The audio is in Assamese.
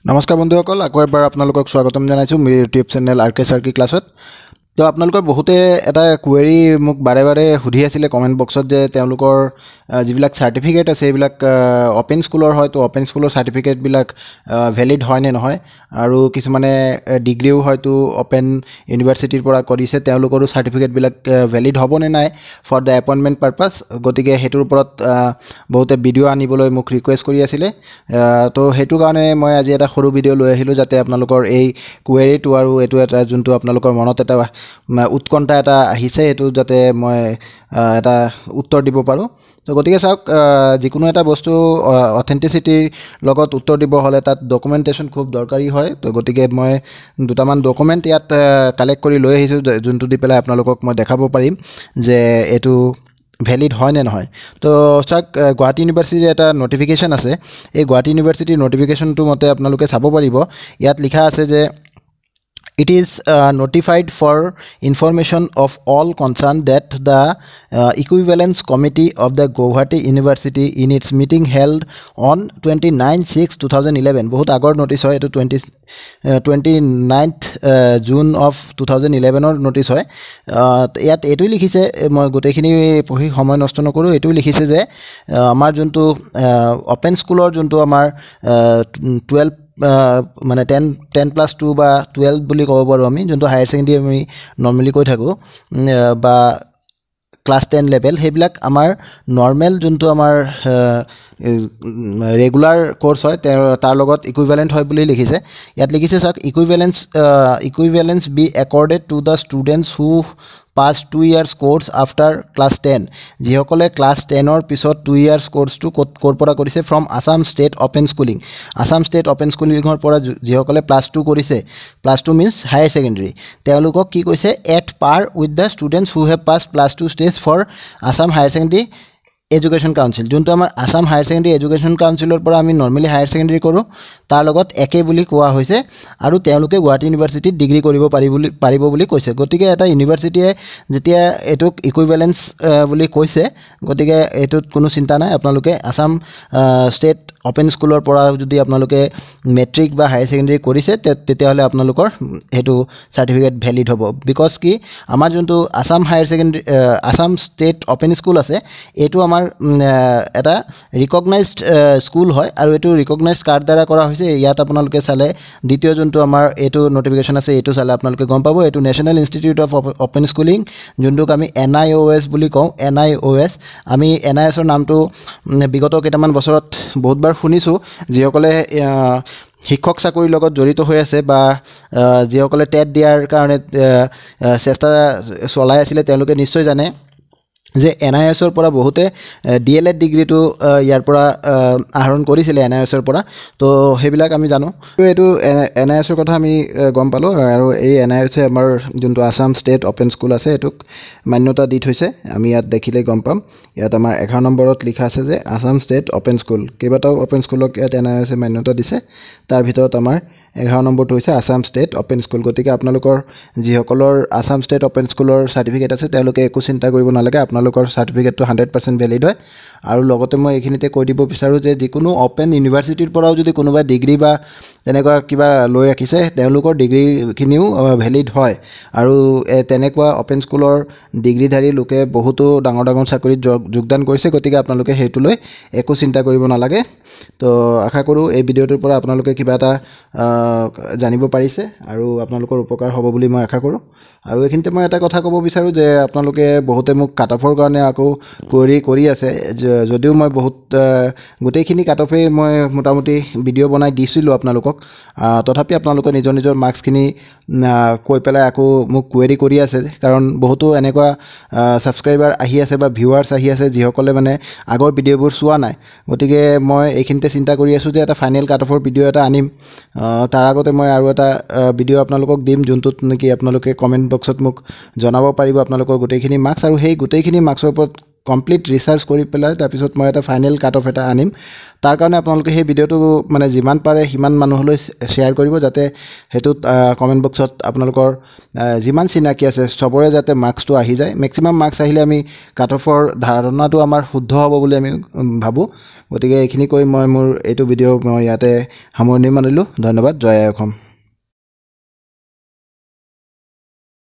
নমস্কাৰ বন্ধুসকল, আকৌ এবাৰ আপোনালোকক স্বাগতম জনাইছোঁ মোৰ ইউটিউব চেনেল আৰ কে চাৰ্কি ক্লাছত। তো আপোনালোকৰ বহুতে এটা কুৱেৰি মোক বাৰে বাৰে সুধি আছিলে কমেণ্ট বক্সত যে তেওঁলোকৰ যিবিলাক চাৰ্টিফিকেট আছে সেইবিলাক অ'পেন স্কুলৰ হয়, তো অ'পেন স্কুলৰ চাৰ্টিফিকেটবিলাক ভেলিড হয় নে নহয়, আৰু কিছুমানে ডিগ্ৰীও হয়তো অ'পেন ইউনিভাৰ্চিটিৰ পৰা কৰিছে, তেওঁলোকৰো চাৰ্টিফিকেটবিলাক ভেলিড হ'ব নে নাই ফৰ দ্য এপইণ্টমেণ্ট পাৰপাছ। গতিকে সেইটোৰ ওপৰত বহুতে ভিডিঅ' আনিবলৈ মোক ৰিকুৱেষ্ট কৰি আছিলে। তো সেইটো কাৰণে মই আজি এটা সৰু ভিডিঅ' লৈ আহিলোঁ যাতে আপোনালোকৰ এই কুৱেৰিটো আৰু এইটো এটা যোনটো আপোনালোকৰ মনত এটা উৎকণ্ঠা এটা আহিছে সেইটো যাতে মই এটা উত্তৰ দিব পাৰোঁ। তো গতিকে চাওক, যিকোনো এটা বস্তু অথেণ্টিচিটিৰ লগত উত্তৰ দিব হ'লে তাত ডকুমেণ্টেশ্যন খুব দৰকাৰী হয়। তো গতিকে মই দুটামান ডকুমেণ্ট ইয়াত কালেক্ট কৰি লৈ আহিছোঁ, যোনটো দি পেলাই আপোনালোকক মই দেখাব পাৰিম যে এইটো ভেলিড হয় নে নহয়। তো চাওক, গুৱাহাটী ইউনিভাৰ্চিটিৰ এটা নটিফিকেশ্যন আছে। এই গুৱাহাটী ইউনিভাৰ্চিটিৰ নটিফিকেশ্যনটো মতে আপোনালোকে চাব পাৰিব, ইয়াত লিখা আছে যে it is notified for information of all concerned that the equivalence committee of the Guwahati University in its meeting held on 29/6/2011 বহুত আগৰ নটিছ হয়, এইটো 29th June of 2011 নটিছ হয়। ইয়াত এইটোৱে লিখিছে, মই গোটেইখিনি পঢ়ি সময় নষ্ট নকৰোঁ, এইটোৱে লিখিছে যে আমাৰ যোনটো অ'পেন স্কুলৰ যোনটো আমাৰ 12 মানে 10+2 বা 12 বুলি ক'ব পাৰোঁ আমি, যোনটো হায়াৰ ছেকেণ্ডেৰী আমি নৰ্মেলি কৈ থাকোঁ, বা ক্লাছ 10 লেভেল, সেইবিলাক আমাৰ নৰ্মেল যোনটো আমাৰ ৰেগুলাৰ কোৰ্চ হয় তাৰ লগত ইকুইভেলেণ্ট হয় বুলি লিখিছে। ইয়াত লিখিছে চাওক, equivalence be accorded to the students who pass 2 years course after class 10, যিসকলে ক্লাছ 10ৰ পিছত 2 years কোৰ্চটো ক'ৰ পৰা কৰিছে, from Assam state open schooling, Assam state open স্কুলিঙৰ পৰা যিসকলে +2 কৰিছে, +2 মিনছ হায়াৰ ছেকেণ্ডেৰী, তেওঁলোকক কি কৈছে, at par with the students who have pass +2 stage for Assam higher secondary education council, যোনটো আমাৰ আছাম হায়াৰ ছেকেণ্ডেৰী এডুকেশ্যন কাউন্সিলৰ পৰা আমি নৰ্মেলি হায়াৰ ছেকেণ্ডেৰী কৰোঁ, তাৰ লগত একে বুলি কোৱা হৈছে, আৰু তেওঁলোকে গুৱাহাটী ইউনিভাৰ্চিটিত ডিগ্ৰী কৰিব পাৰিব বুলি কৈছে। গতিকে এটা ইউনিভাৰ্চিটিয়ে যেতিয়া এইটোক ইকুইভেলেঞ্চ বুলি কৈছে, গতিকে এইটোত কোনো চিন্তা নাই। আপোনালোকে আছাম ষ্টেট অ'পেন স্কুলৰ পৰা যদি আপোনালোকে মেট্ৰিক বা হায়াৰ ছেকেণ্ডেৰী কৰিছে, তেতিয়াহ'লে আপোনালোকৰ সেইটো চাৰ্টিফিকেট ভেলিড হ'ব। বিকজ কি, আমাৰ যোনটো আছাম ষ্টেট অ'পেন স্কুল আছে, এইটো আমাৰ এটা ৰিকগনাইজড স্কুল হয়, আৰু এইটো ৰিকগনাইজড কাৰ দ্বাৰা কৰা হৈছে, ইয়াত আপোনালোকে চালে দ্বিতীয় যোনটো আমাৰ এইটো নটিফিকেশ্যন আছে, এইটো চালে আপোনালোকে গম পাব, এইটো national institute of open schooling, যোনটোক আমি NIOS বুলি কওঁ। NIOS, আমি NIOSৰ নামটো বিগত কেইটামান বছৰত বহুতবাৰ শুনিছোঁ। যিসকলে শিক্ষক চাকৰিৰ লগত জড়িত হৈ আছে বা যিসকলে টেট দিয়াৰ কাৰণে চেষ্টা চলাই আছিলে, তেওঁলোকে নিশ্চয় জানে যে NIOSৰ পৰা বহুতে DLED ডিগ্ৰীটো ইয়াৰ পৰা আহৰণ কৰিছিলে, NIOSৰ পৰা। তো সেইবিলাক আমি জানো। এইটো NIOSৰ কথা আমি গম পালোঁ, আৰু এই NIOSে আমাৰ যোনটো আছাম ষ্টেট অ'পেন স্কুল আছে এইটোক মান্যতা দি থৈছে। আমি ইয়াত দেখিলে গম পাম, ইয়াত আমাৰ 11 নম্বৰত লিখা আছে যে আছাম ষ্টেট অ'পেন স্কুল। কেইবাটাও অ'পেন স্কুলক ইয়াত NIOSে মান্যতা দিছে, তাৰ ভিতৰত আমাৰ 11 নম্বৰটো হৈছে আছাম ষ্টেট অ'পেন স্কুল। গতিকে আপোনালোকৰ যিসকলৰ আছাম ষ্টেট অ'পেন স্কুলৰ চাৰ্টিফিকেট আছে, তেওঁলোকে একো চিন্তা কৰিব নালাগে, আপোনালোকৰ চাৰ্টিফিকেটটো 100% ভেলিড হয়। আৰু লগতে মই এইখিনিতে কৈ দিব বিচাৰোঁ যে যিকোনো অ'পেন ইউনিভাৰ্চিটিৰ পৰাও যদি কোনোবাই ডিগ্ৰী বা তেনেকুৱা কিবা লৈ ৰাখিছে, তেওঁলোকৰ ডিগ্ৰীখিনিও ভেলিড হয়। আৰু তেনেকুৱা অ'পেন স্কুলৰ ডিগ্ৰীধাৰী লোকে বহুতো ডাঙৰ ডাঙৰ চাকৰিত যোগদান কৰিছে। গতিকে আপোনালোকে সেইটো লৈ একো চিন্তা কৰিব নালাগে। তো আশা কৰোঁ এই ভিডিঅ'টোৰ পৰা আপোনালোকে কিবা এটা জানিব পাৰিছে, আৰু আপোনালোকৰ উপকাৰ হ'ব বুলি মই আশা কৰোঁ। আৰু এইখিনিতে মই এটা কথা ক'ব বিচাৰোঁ যে আপোনালোকে বহুতে মোক কাট অফৰ কাৰণে আকৌ কুৱেৰি কৰি আছে, যদিও মই গোটেইখিনি কাট অফেই মই মোটামুটি ভিডিঅ' বনাই দিছিলোঁ আপোনালোকক, তথাপি আপোনালোকে নিজৰ নিজৰ মাৰ্কছখিনি কৈ পেলাই আকৌ মোক কুৱেৰি কৰি আছে, কাৰণ বহুতো এনেকুৱা ছাবস্ক্ৰাইবাৰ আহি আছে বা ভিউৱাৰ্ছ আহি আছে যিসকলে মানে আগৰ ভিডিঅ'বোৰ চোৱা নাই। গতিকে মই এইখিনিতে চিন্তা কৰি আছোঁ যে এটা ফাইনেল কাট অফৰ ভিডিঅ' এটা আনিম। তাৰ আগতে মই আৰু এটা ভিডিঅ' আপোনালোকক দিম, যোনটোত নেকি আপোনালোকে কমেণ্ট বক্সত মোক জনাব পাৰিব আপোনালোকৰ গোটেইখিনি মাৰ্কছ, আৰু সেই গোটেইখিনি মাৰ্কছৰ ওপৰত কমপ্লিট ৰিচাৰ্চ কৰি পেলাই তাৰপিছত মই এটা ফাইনেল কাট অফ এটা আনিম তাৰ কাৰণে আপোনালোকে সেই ভিডিঅ'টো মানে যিমান পাৰে সিমান মানুহলৈ শ্বেয়াৰ কৰিব যাতে হেতুত কমেন্ট বক্সত আপোনালোকৰ যিমান চিনাকি আছে সবৰে যাতে মাৰ্কসটো আহি যায় ম্যাক্সিমাম মাৰ্কস আহিলে আমি কাট অফৰ ধাৰণাটো আমাৰ শুদ্ধ হ'ব বুলি আমি ভাবো গতিকে এইখিনি কৈ মই মোৰ এইটো ভিডিঅ' মই ইয়াতে সামৰণি মাৰিলোঁ ধন্যবাদ জয় আই অসম